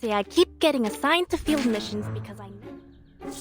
Say I keep getting assigned to field missions because I know.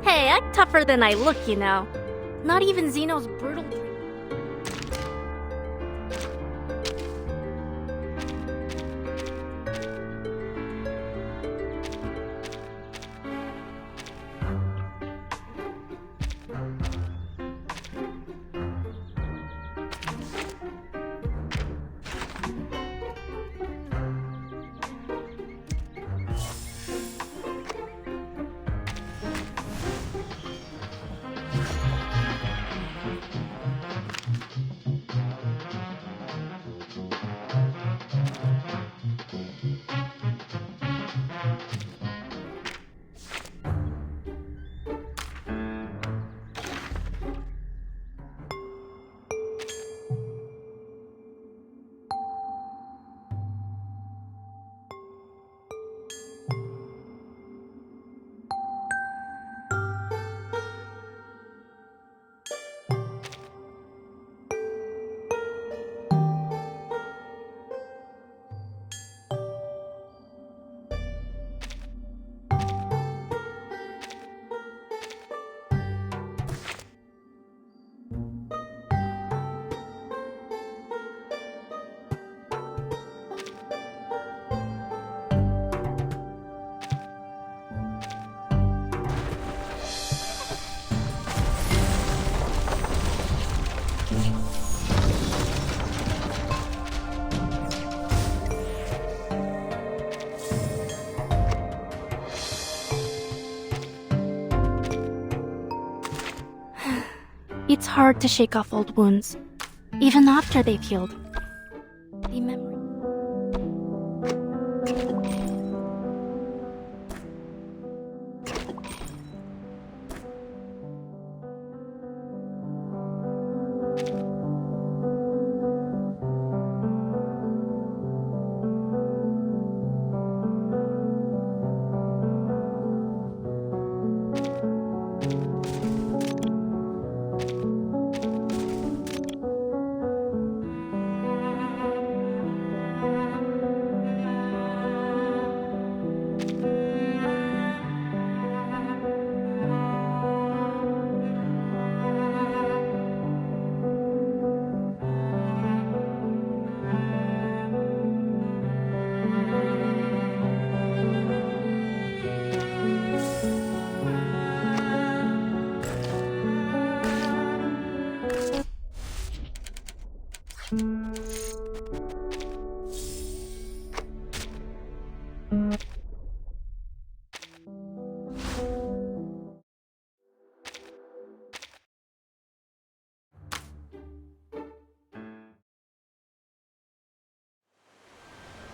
Hey, I'm tougher than I look, you know. Not even Zeno's brutal. It's hard to shake off old wounds, even after they've healed. The memory.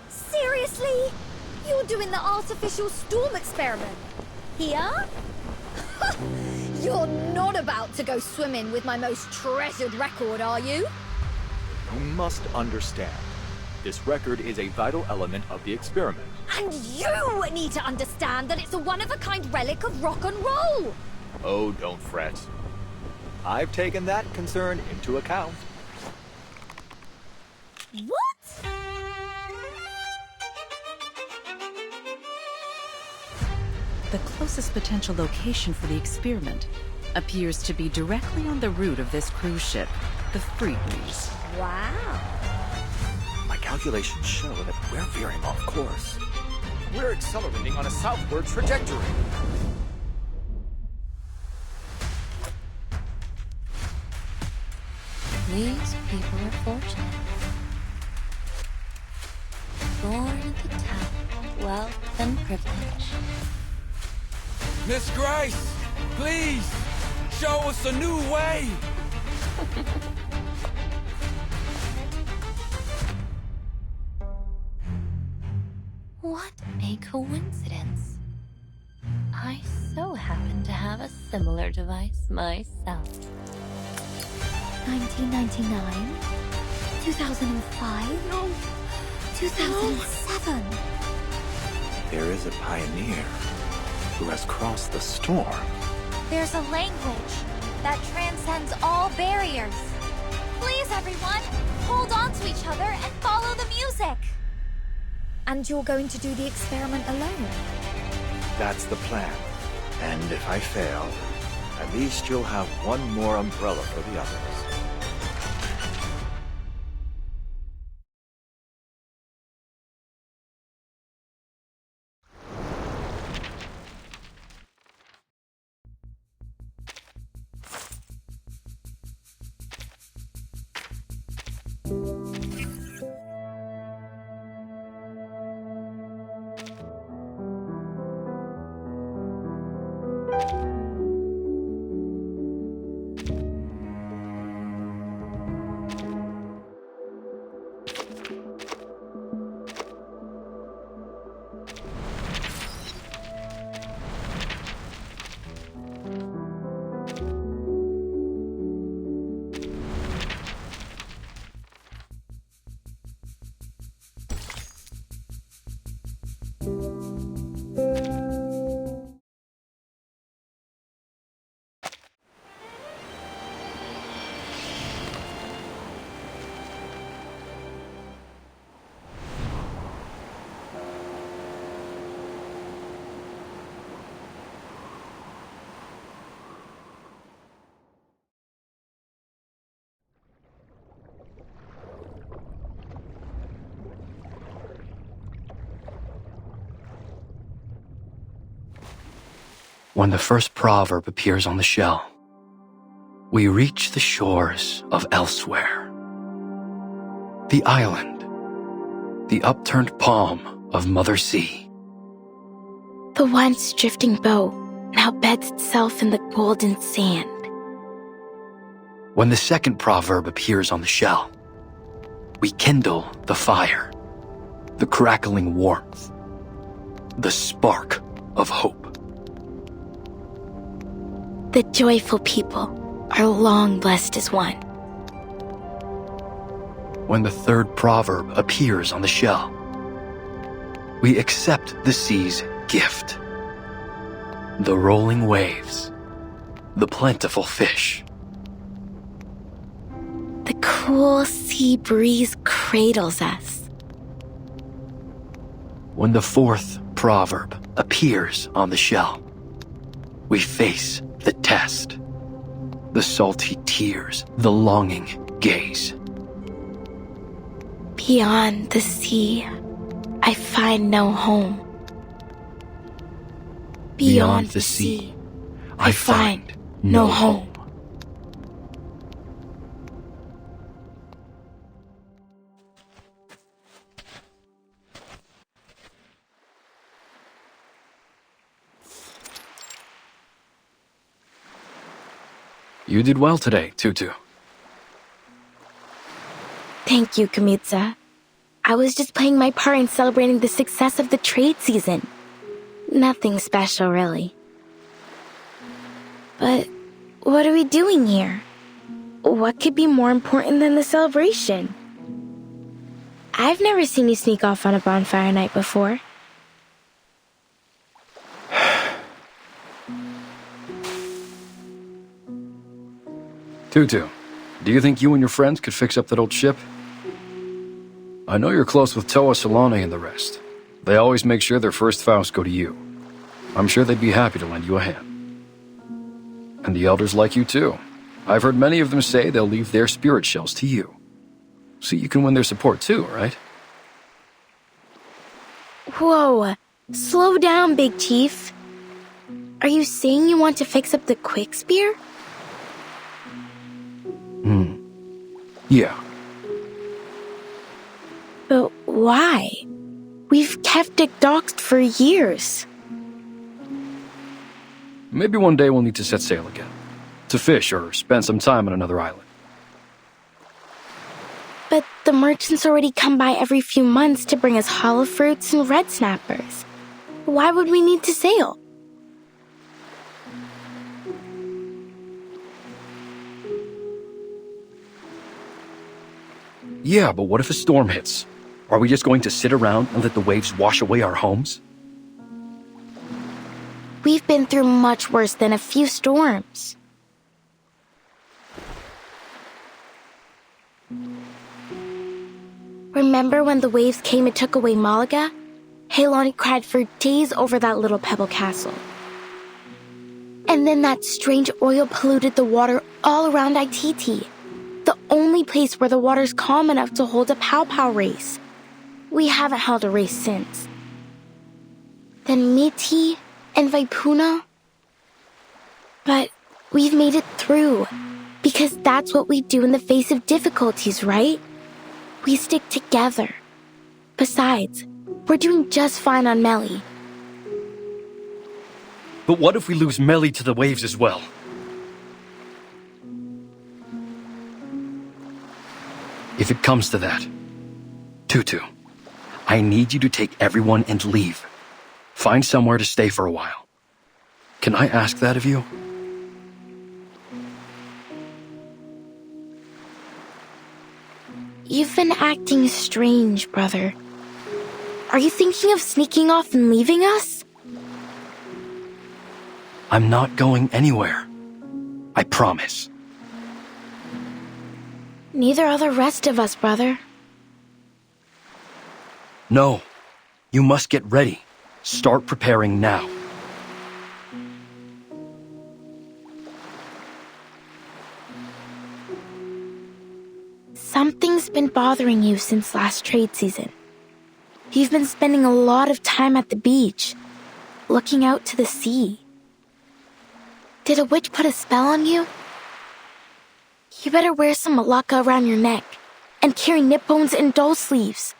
Seriously? You're doing the artificial storm experiment? Here? You're not about to go swimming with my most treasured record, are you? You must understand. This record is a vital element of the experiment. And you need to understand that it's a one-of-a-kind relic of rock and roll! Oh, don't fret. I've taken that concern into account. What? The closest potential location for the experiment appears to be directly on the route of this cruise ship, the freeze. Wow. My calculations show that we're veering off course. We're accelerating on a southward trajectory. These people are fortunate. Born at the top of wealth and privilege. Miss Grace, please, show us a new way. What a coincidence. I so happen to have a similar device myself. 1999? 2005? No. 2007? There is a pioneer who has crossed the storm. There's a language that transcends all barriers. Please, everyone, hold on to each other and follow the music. And you're going to do the experiment alone? That's the plan. And if I fail, at least you'll have one more umbrella for the others. When the first proverb appears on the shell, we reach the shores of elsewhere. The island, the upturned palm of Mother Sea. The once drifting boat now beds itself in the golden sand. When the second proverb appears on the shell, we kindle the fire, the crackling warmth, the spark of hope. The joyful people are long blessed as one. When the third proverb appears on the shell, we accept the sea's gift. The rolling waves, the plentiful fish. The cool sea breeze cradles us. When the fourth proverb appears on the shell, we face the test, the salty tears, the longing gaze. Beyond the sea, I find no home. Beyond the sea, I find no home. You did well today, Tutu. Thank you, Kamitsa. I was just playing my part in celebrating the success of the trade season. Nothing special, really. But what are we doing here? What could be more important than the celebration? I've never seen you sneak off on a bonfire night before. Tutu, do you think you and your friends could fix up that old ship? I know you're close with Toa Solane and the rest. They always make sure their first vows go to you. I'm sure they'd be happy to lend you a hand. And the elders like you too. I've heard many of them say they'll leave their spirit shells to you. So you can win their support too, right? Whoa, slow down, Big Chief. Are you saying you want to fix up the Quick Spear? Yeah. But why? We've kept it docked for years. Maybe one day we'll need to set sail again. To fish or spend some time on another island. But the merchants already come by every few months to bring us hollow fruits and red snappers. Why would we need to sail? Yeah, but what if a storm hits? Are we just going to sit around and let the waves wash away our homes? We've been through much worse than a few storms. Remember when the waves came and took away Malaga? Helani cried for days over that little pebble castle. And then that strange oil polluted the water all around Aititi, the only place where the water's calm enough to hold a pow-pow race. We haven't held a race since. Then Miti and Vaipuna. But we've made it through, because that's what we do in the face of difficulties, right? We stick together. Besides, we're doing just fine on Melly. But what if we lose Melly to the waves as well? If it comes to that, Tutu, I need you to take everyone and leave. Find somewhere to stay for a while. Can I ask that of you? You've been acting strange, brother. Are you thinking of sneaking off and leaving us? I'm not going anywhere. I promise. Neither are the rest of us, brother. No. You must get ready. Start preparing now. Something's been bothering you since last trade season. You've been spending a lot of time at the beach, looking out to the sea. Did a witch put a spell on you? You better wear some malacca around your neck and carry nippones and doll sleeves.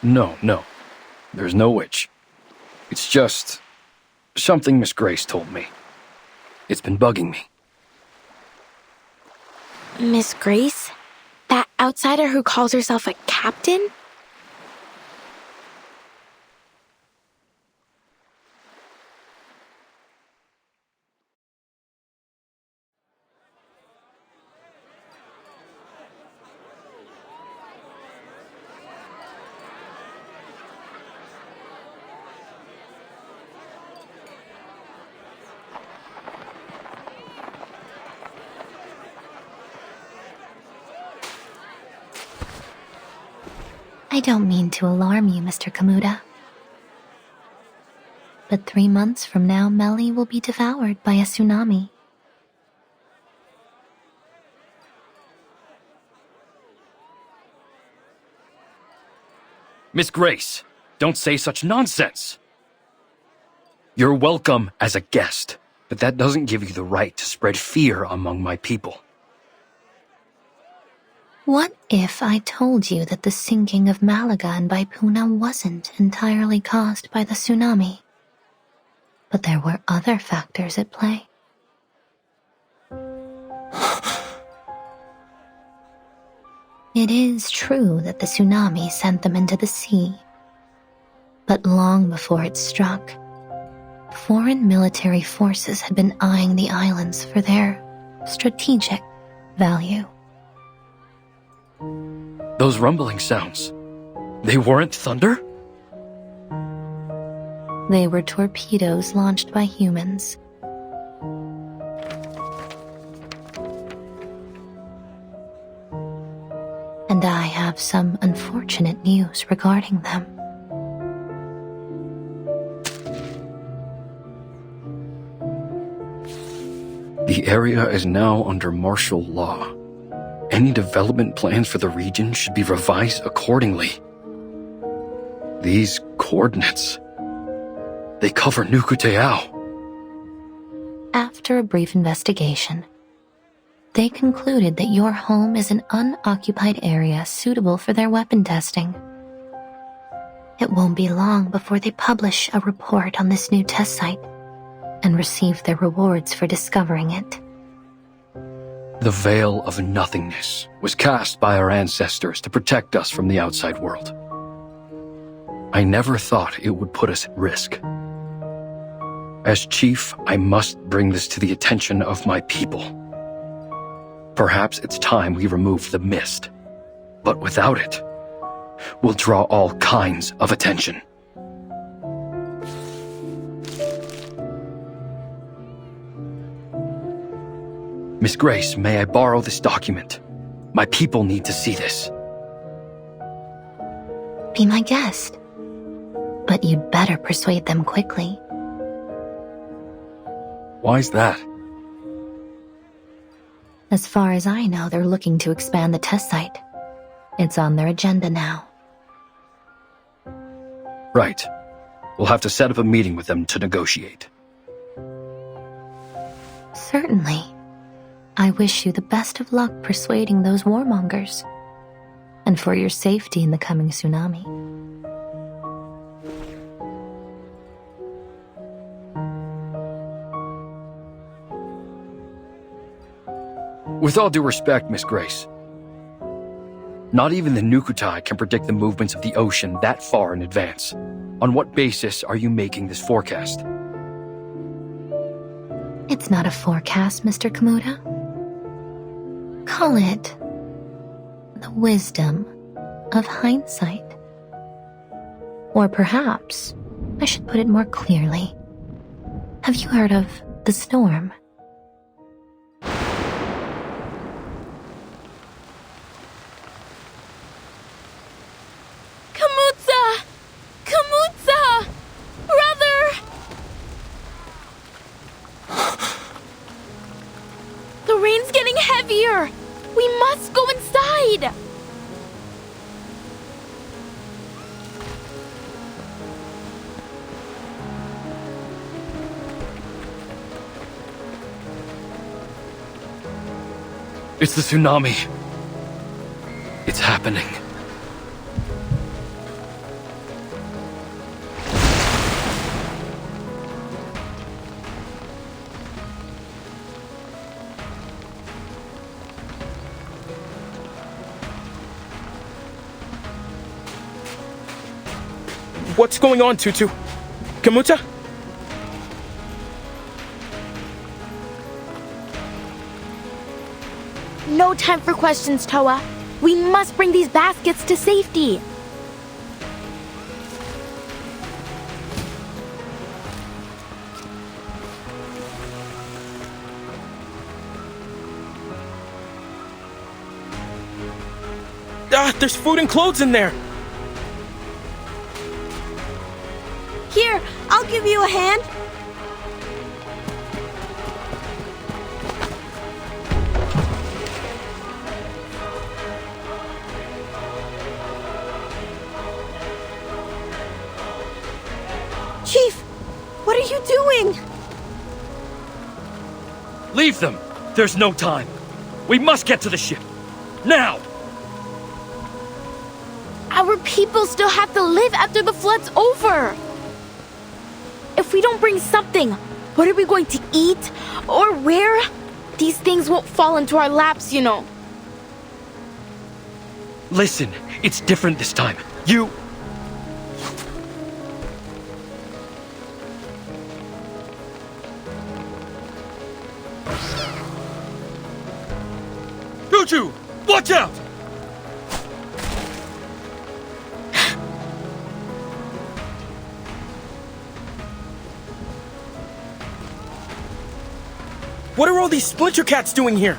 No. There's no witch. It's just something Miss Grace told me. It's been bugging me. Miss Grace? That outsider who calls herself a captain? I don't mean to alarm you, Mr. Kamuda. But 3 months from now, Melly will be devoured by a tsunami. Miss Grace, don't say such nonsense. You're welcome as a guest, but that doesn't give you the right to spread fear among my people. What if I told you that the sinking of Malaga and Vaipuna wasn't entirely caused by the tsunami, but there were other factors at play? It is true that the tsunami sent them into the sea, but long before it struck, foreign military forces had been eyeing the islands for their strategic value. Those rumbling sounds, they weren't thunder? They were torpedoes launched by humans. And I have some unfortunate news regarding them. The The area is now under martial law. Any development plans for the region should be revised accordingly. These coordinates, they cover Nukuteao. After a brief investigation, they concluded that your home is an unoccupied area suitable for their weapon testing. It won't be long before they publish a report on this new test site and receive their rewards for discovering it. The veil of nothingness was cast by our ancestors to protect us from the outside world. I never thought it would put us at risk. As chief, I must bring this to the attention of my people. Perhaps it's time we remove the mist, but without it, we'll draw all kinds of attention. Miss Grace, may I borrow this document? My people need to see this. Be my guest. But you'd better persuade them quickly. Why's that? As far as I know, they're looking to expand the test site. It's on their agenda now. Right. We'll have to set up a meeting with them to negotiate. Certainly. I wish you the best of luck persuading those warmongers. And for your safety in the coming tsunami. With all due respect, Miss Grace, not even the Nukutai can predict the movements of the ocean that far in advance. On what basis are you making this forecast? It's not a forecast, Mr. Kamuta. Call it the wisdom of hindsight. Or perhaps I should put it more clearly. Have you heard of the storm? Kamutza! Kamutza! Brother! The rain's getting heavier! We must go inside! It's the tsunami. It's happening. What's going on, Tutu? Kamuta? No time for questions, Toa. We must bring these baskets to safety. There's food and clothes in there. Here, I'll give you a hand. Chief, what are you doing? Leave them! There's no time. We must get to the ship. Now! Our people still have to live after the flood's over. If we don't bring something, what are we going to eat? Or where? These things won't fall into our laps, you know. Listen, it's different this time. You... Tutu! Watch out! What are all these splinter cats doing here?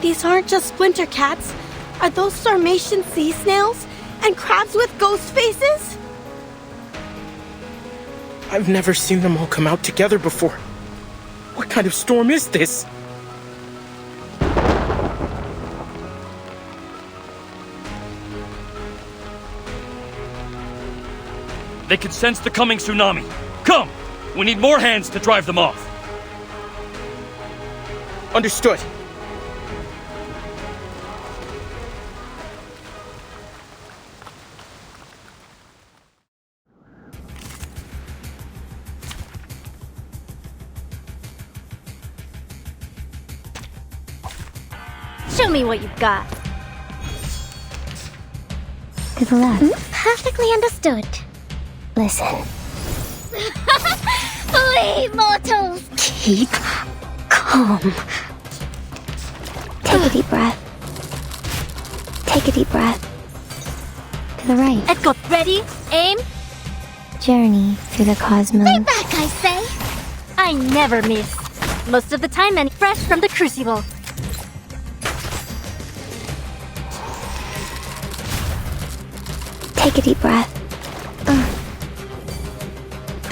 These aren't just splinter cats. Are those Sarmatian sea snails? And crabs with ghost faces? I've never seen them all come out together before. What kind of storm is this? They can sense the coming tsunami. Come! We need more hands to drive them off. Understood. Show me what you've got. To the left. Perfectly understood. Listen. Flee, mortals! Keep calm. Take a deep breath. Take a deep breath. To the right. Let's go. Ready? Aim. Journey through the cosmos. Stay back, I say! I never miss. Most of the time, and fresh from the crucible. Take a deep breath.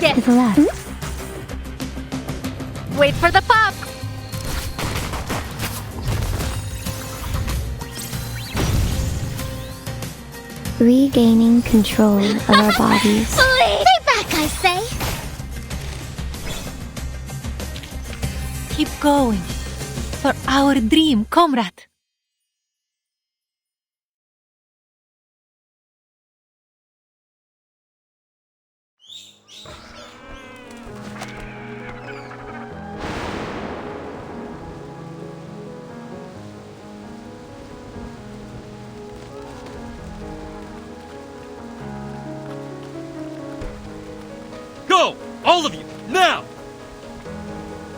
Yes. To the left. Wait for the pop. Regaining control of our bodies. Stay back, I say! Keep going. For our dream, comrade. Go! All of you, now!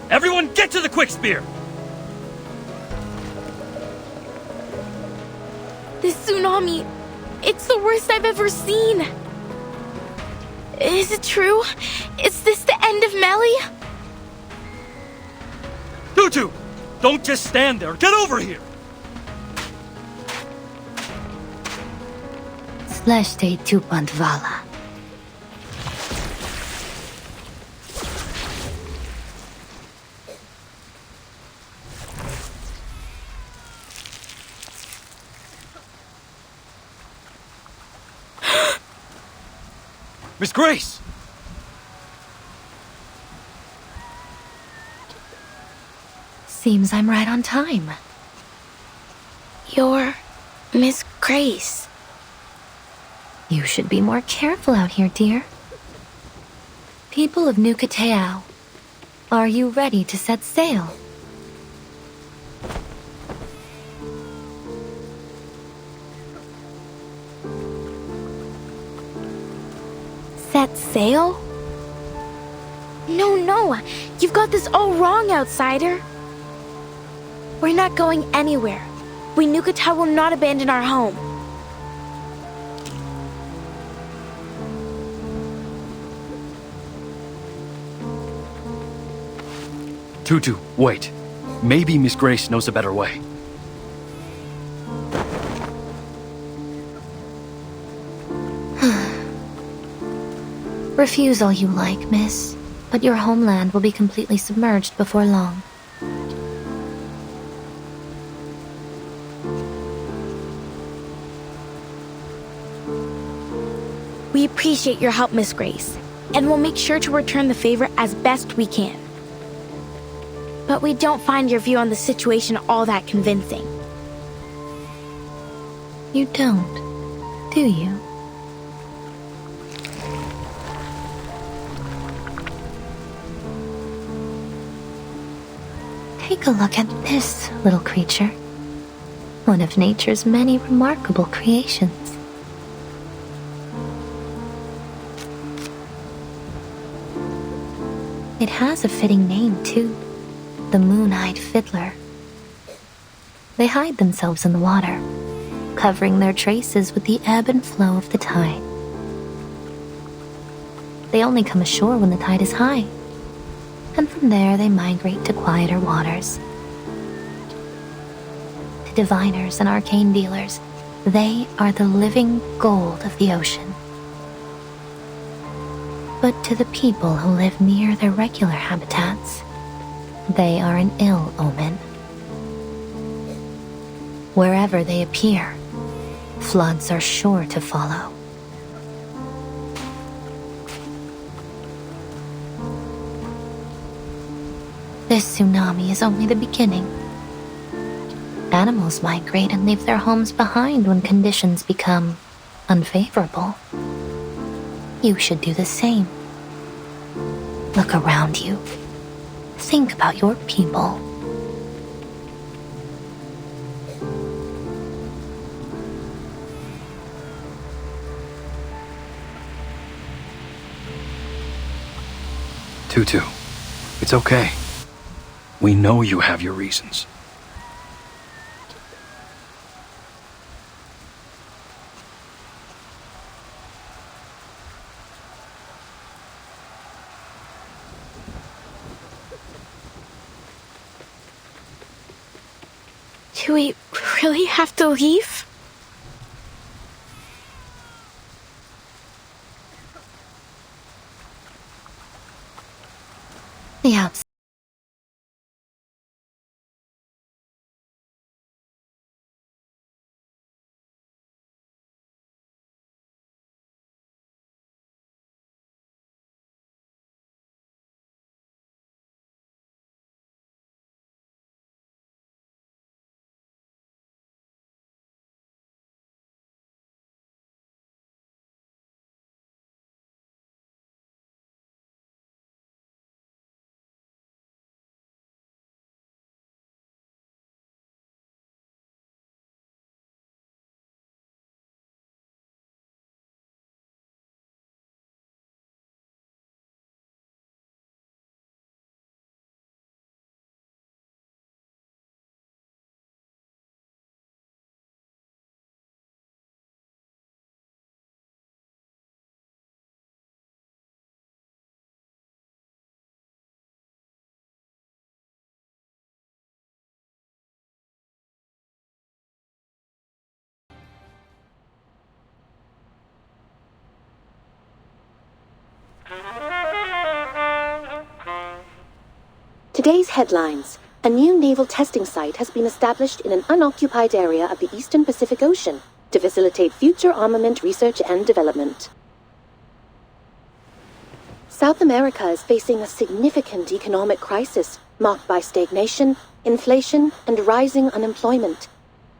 Everyone get to the quick spear! This tsunami, it's the worst I've ever seen. Is it true? Is this the end of Melly? Tutu! Don't just stand there, get over here! Slashte Tupantvala. Miss Grace! Seems I'm right on time. You're Miss Grace. You should be more careful out here, dear. People of New Kateao, are you ready to set sail? Set sail? No, you've got this all wrong, outsider. We're not going anywhere. We Nukata will not abandon our home. Tutu, wait. Maybe Miss Grace knows a better way. Refuse all you like, miss, but your homeland will be completely submerged before long. We appreciate your help, Miss Grace, and we'll make sure to return the favor as best we can. But we don't find your view on the situation all that convincing. You don't, do you? Take a look at this little creature. One of nature's many remarkable creations. It has a fitting name, too. The Moon-Eyed Fiddler. They hide themselves in the water, covering their traces with the ebb and flow of the tide. They only come ashore when the tide is high, and from there they migrate to quieter waters. diviners and arcane dealers, they are the living gold of the ocean. But to the people who live near their regular habitats, they are an ill omen. Wherever they appear, floods are sure to follow. This tsunami is only the beginning. Animals migrate and leave their homes behind when conditions become unfavorable. You should do the same. Look around you. Think about your people. Tutu, it's okay. We know you have your reasons. Do we really have to leave? The outside. Today's headlines. A new naval testing site has been established in an unoccupied area of the Eastern Pacific Ocean to facilitate future armament research and development. South America is facing a significant economic crisis marked by stagnation, inflation, and rising unemployment.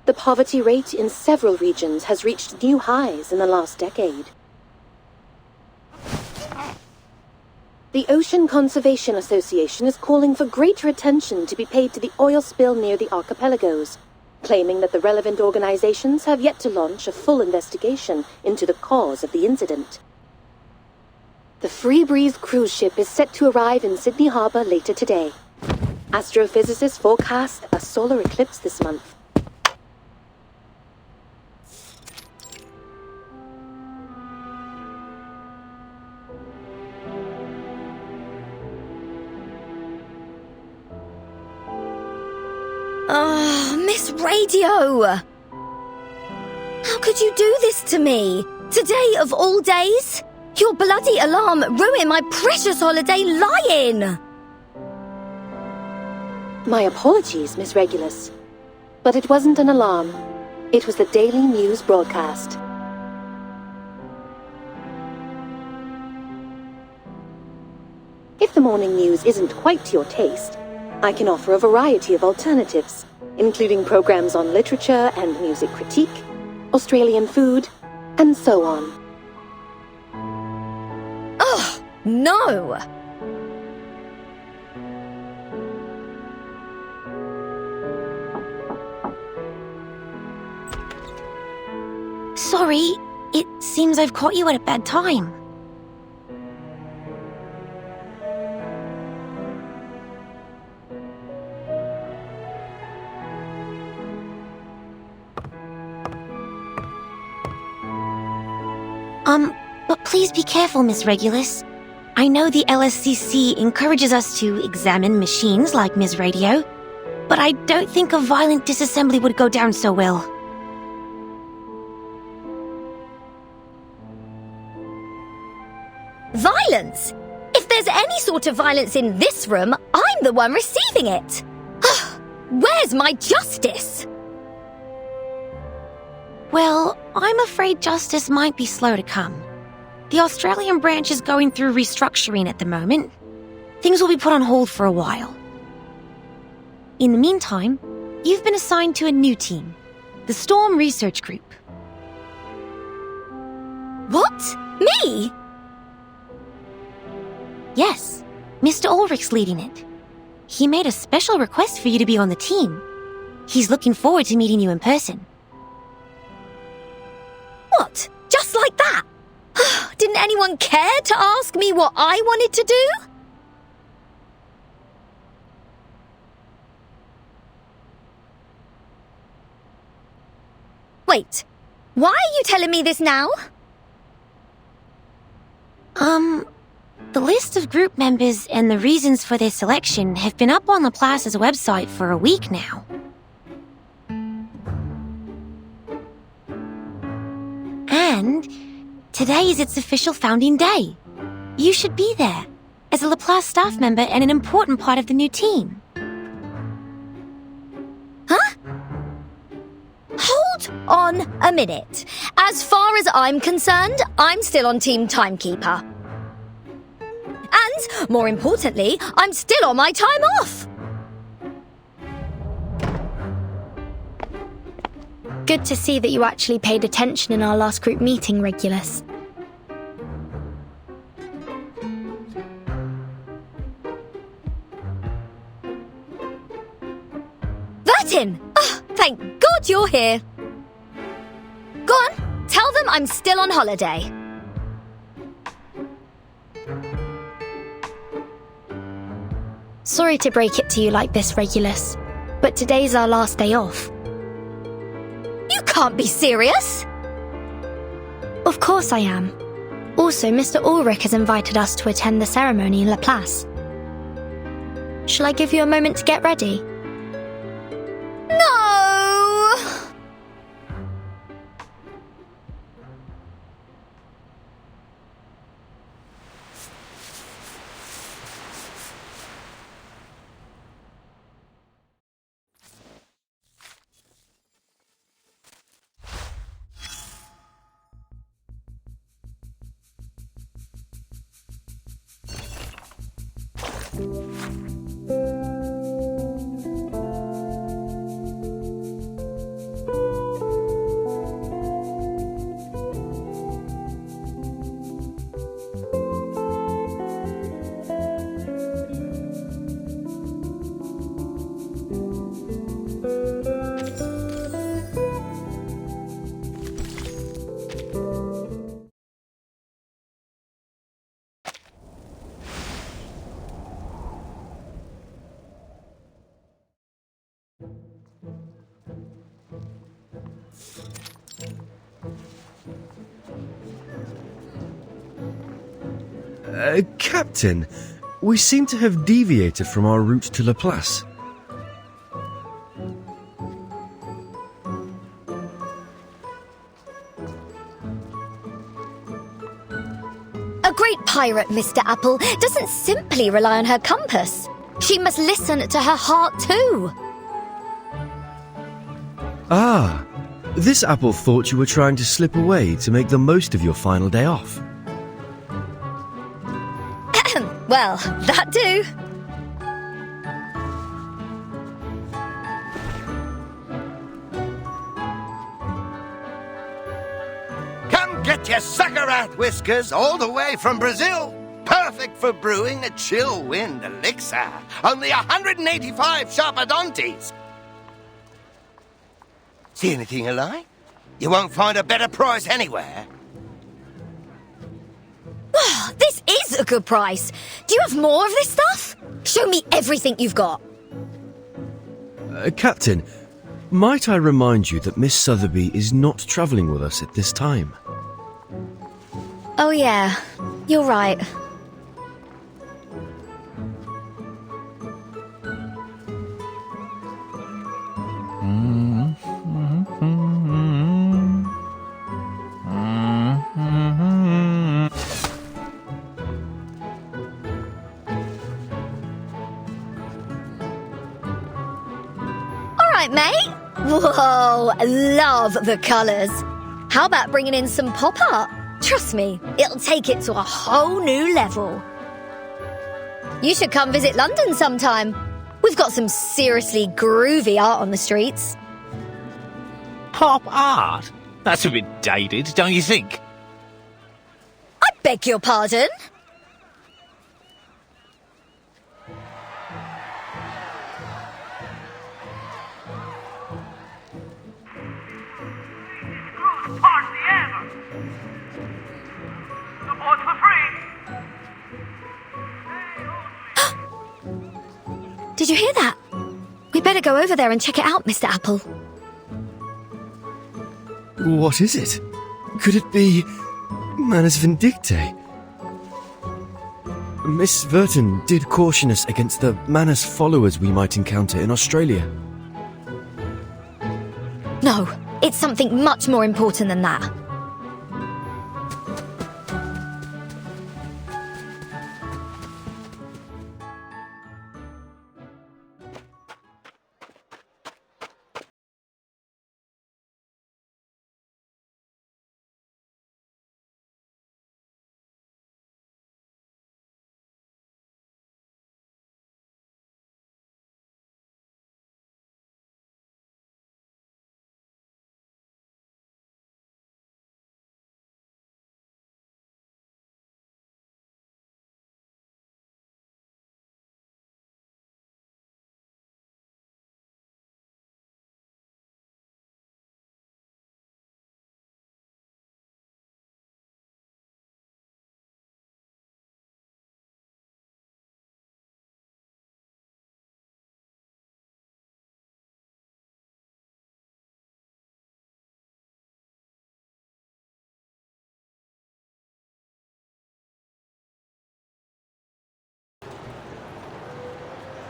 The poverty rate in several regions has reached new highs in the last decade. The Ocean Conservation Association is calling for greater attention to be paid to the oil spill near the archipelagos, claiming that the relevant organizations have yet to launch a full investigation into the cause of the incident. The Free Breeze cruise ship is set to arrive in Sydney Harbour later today. Astrophysicists forecast a solar eclipse this month. Miss Radio! How could you do this to me? Today of all days? Your bloody alarm ruined my precious holiday lying! My apologies, Miss Regulus. But it wasn't an alarm. It was the daily news broadcast. If the morning news isn't quite to your taste, I can offer a variety of alternatives, including programs on literature and music critique, Australian food, and so on. Ugh, no! Sorry, it seems I've caught you at a bad time. But please be careful, Miss Regulus. I know the LSCC encourages us to examine machines like Ms. Radio, but I don't think a violent disassembly would go down so well. Violence? If there's any sort of violence in this room, I'm the one receiving it. Where's my justice? Well, I'm afraid justice might be slow to come. The Australian branch is going through restructuring at the moment. Things will be put on hold for a while. In the meantime, you've been assigned to a new team, the Storm Research Group. What? Me? Yes, Mr. Ulrich's leading it. He made a special request for you to be on the team. He's looking forward to meeting you in person. What? Just like that? Didn't anyone care to ask me what I wanted to do? Wait, why are you telling me this now? The list of group members and the reasons for their selection have been up on Laplace's website for a week now. And today is its official founding day. You should be there, as a Laplace staff member and an important part of the new team. Huh? Hold on a minute. As far as I'm concerned, I'm still on Team Timekeeper. And, more importantly, I'm still on my time off. Good to see that you actually paid attention in our last group meeting, Regulus. Vertin! Oh, thank God you're here. Go on, tell them I'm still on holiday. Sorry to break it to you like this, Regulus, but today's our last day off. You can't be serious! Of course I am. Also, Mr. Ulrich has invited us to attend the ceremony in Laplace. Shall I give you a moment to get ready? No! Captain, we seem to have deviated from our route to Laplace. A great pirate, Mr. Apple, doesn't simply rely on her compass. She must listen to her heart too. Ah, this Apple thought you were trying to slip away to make the most of your final day off. Well, that too. Come get your sucker rat whiskers all the way from Brazil. Perfect for brewing a chill wind elixir. Only 185 sharpodontes. See anything you like? You won't find a better price anywhere. This is a good price. Do you have more of this stuff? Show me everything you've got. Captain, might I remind you that Miss Sotheby is not travelling with us at this time? Oh yeah, you're right. it, mate? Whoa, love the colours. How about bringing in some pop art? Trust me, it'll take it to a whole new level. You should come visit London sometime. We've got some seriously groovy art on the streets. Pop art? That's a bit dated, don't you think? I beg your pardon? Did you hear that? We better go over there and check it out, Mr. Apple. What is it? Could it be Manus Vindictae? Miss Verton did caution us against the Manus followers we might encounter in Australia. No, it's something much more important than that.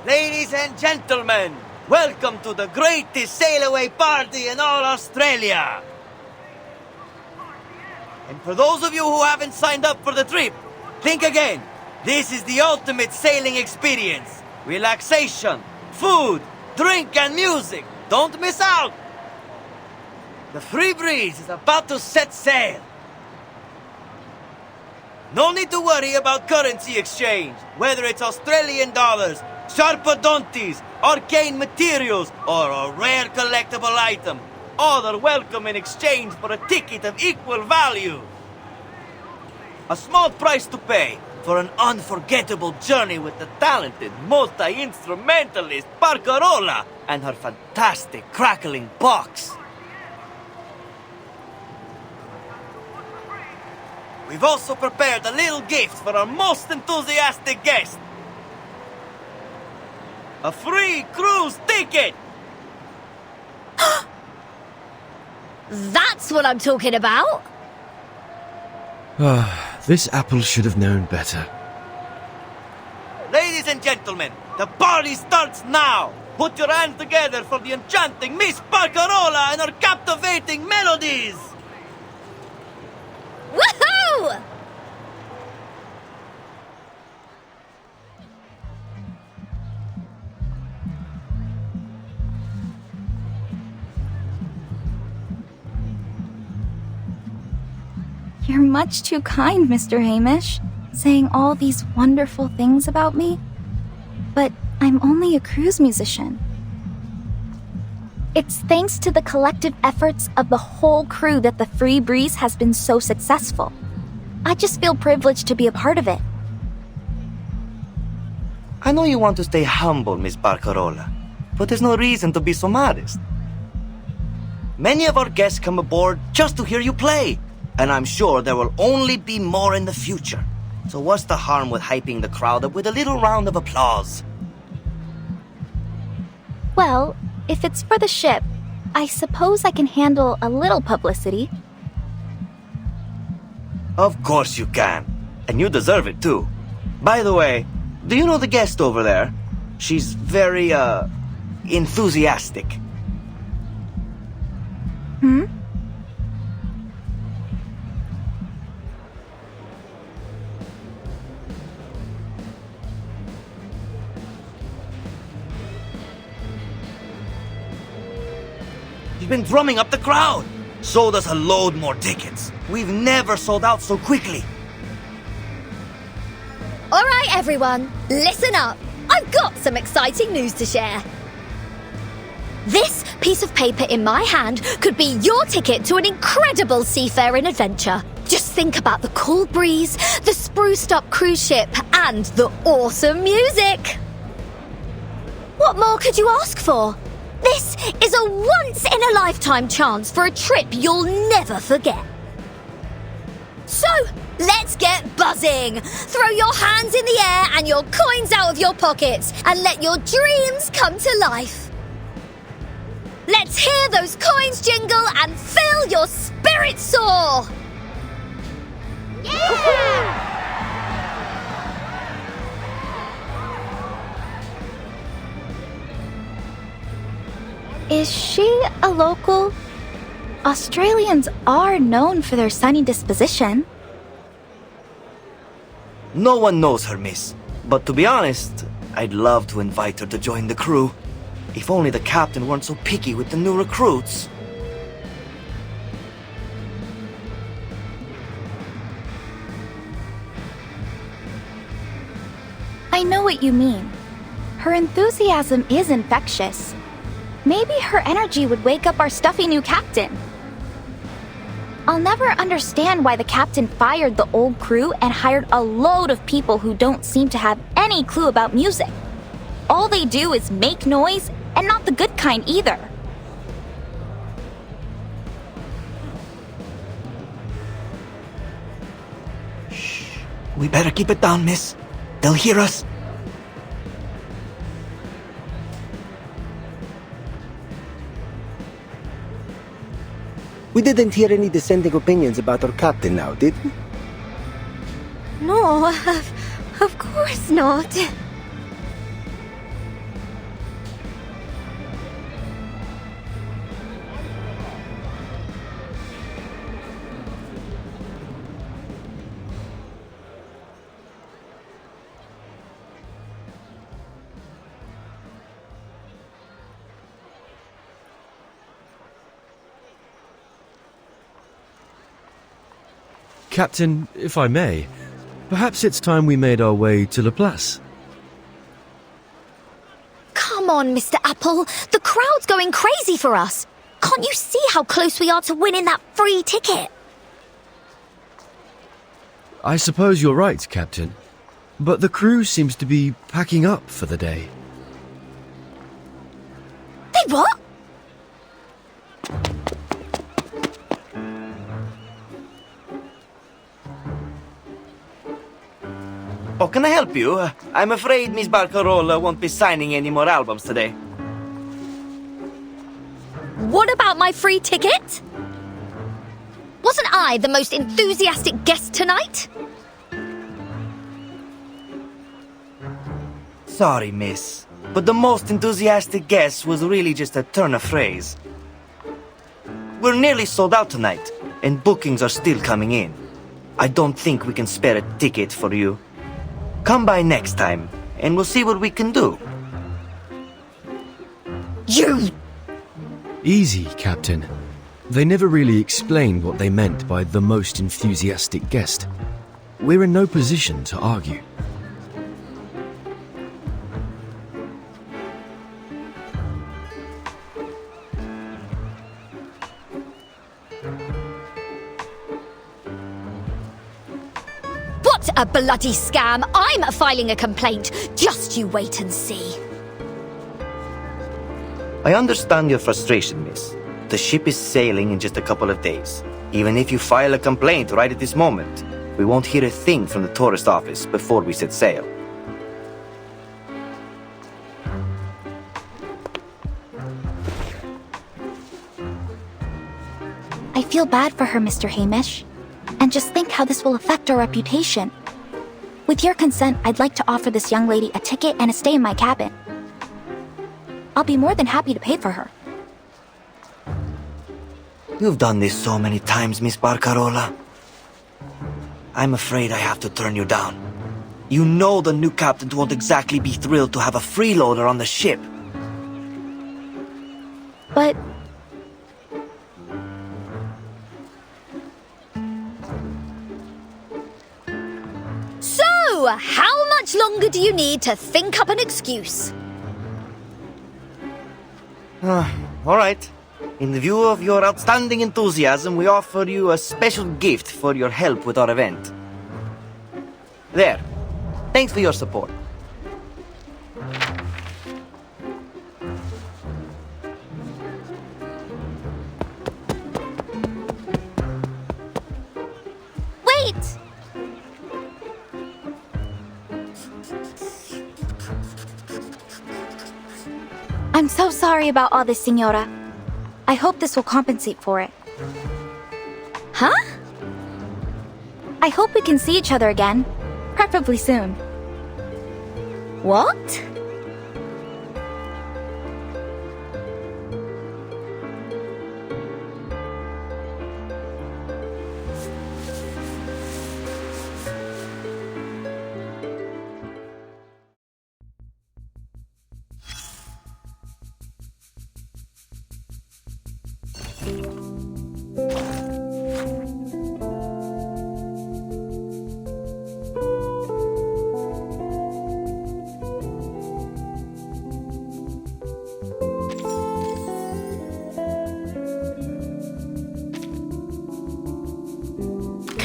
Ladies and gentlemen, welcome to the greatest sail-away party in all Australia. And for those of you who haven't signed up for the trip, think again. This is the ultimate sailing experience. Relaxation, food, drink and music. Don't miss out. The Free Breeze is about to set sail. No need to worry about currency exchange, whether it's Australian dollars, Sharpodontes, arcane materials, or a rare collectible item. All are welcome in exchange for a ticket of equal value. A small price to pay for an unforgettable journey with the talented multi-instrumentalist Barcarola and her fantastic crackling box. We've also prepared a little gift for our most enthusiastic guest. A free cruise ticket! That's what I'm talking about! This Apple should have known better. Ladies and gentlemen, the party starts now! Put your hands together for the enchanting Miss Barcarola and her captivating melodies! Woohoo! You're much too kind, Mr. Hamish, saying all these wonderful things about me. But I'm only a cruise musician. It's thanks to the collective efforts of the whole crew that the Free Breeze has been so successful. I just feel privileged to be a part of it. I know you want to stay humble, Miss Barcarola, but there's no reason to be so modest. Many of our guests come aboard just to hear you play. And I'm sure there will only be more in the future. So what's the harm with hyping the crowd up with a little round of applause? Well, if it's for the ship, I suppose I can handle a little publicity. Of course you can. And you deserve it too. By the way, do you know the guest over there? She's very, enthusiastic. Hmm? been drumming up the crowd. Sold us a load more tickets. We've never sold out so quickly. All right, everyone, listen up. I've got some exciting news to share. This piece of paper in my hand could be your ticket to an incredible seafaring adventure. Just think about the cool breeze, the spruced up cruise ship, and the awesome music. What more could you ask for? This is a once-in-a-lifetime chance for a trip you'll never forget. So, let's get buzzing! Throw your hands in the air and your coins out of your pockets and let your dreams come to life. Let's hear those coins jingle and fill your spirit soar! Yeah! Is she a local? Australians are known for their sunny disposition. No one knows her, miss. But to be honest, I'd love to invite her to join the crew. If only the captain weren't so picky with the new recruits. I know what you mean. Her enthusiasm is infectious. Maybe her energy would wake up our stuffy new captain. I'll never understand why the captain fired the old crew and hired a load of people who don't seem to have any clue about music. All they do is make noise, and not the good kind either. Shh. We better keep it down, miss. They'll hear us. We didn't hear any dissenting opinions about our captain now, did we? No, of course not. Captain, if I may, perhaps it's time we made our way to Laplace. Come on, Mr. Apple. The crowd's going crazy for us. Can't you see how close we are to winning that free ticket? I suppose you're right, Captain. But the crew seems to be packing up for the day. They what? Oh, can I help you? I'm afraid Miss Barcarola won't be signing any more albums today. What about my free ticket? Wasn't I the most enthusiastic guest tonight? Sorry, miss. But the most enthusiastic guess was really just a turn of phrase. We're nearly sold out tonight, and bookings are still coming in. I don't think we can spare a ticket for you. Come by next time, and we'll see what we can do. You! Easy, Captain. They never really explained what they meant by the most enthusiastic guest. We're in no position to argue. What a bloody scam! I'm filing a complaint. Just you wait and see. I understand your frustration, miss. The ship is sailing in just a couple of days. Even if you file a complaint right at this moment, we won't hear a thing from the tourist office before we set sail. I feel bad for her, Mr. Hamish. And just think how this will affect our reputation. With your consent, I'd like to offer this young lady a ticket and a stay in my cabin. I'll be more than happy to pay for her. You've done this so many times, Miss Barcarola. I'm afraid I have to turn you down. You know the new captain won't exactly be thrilled to have a freeloader on the ship. But So, how much longer do you need to think up an excuse? All right. In view of your outstanding enthusiasm, we offer you a special gift for your help with our event. There. Thanks for your support. Wait! I'm so sorry about all this, Senora. I hope this will compensate for it. Huh? I hope we can see each other again. Preferably soon. What?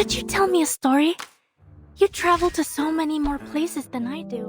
Could you tell me a story? You travel to so many more places than I do.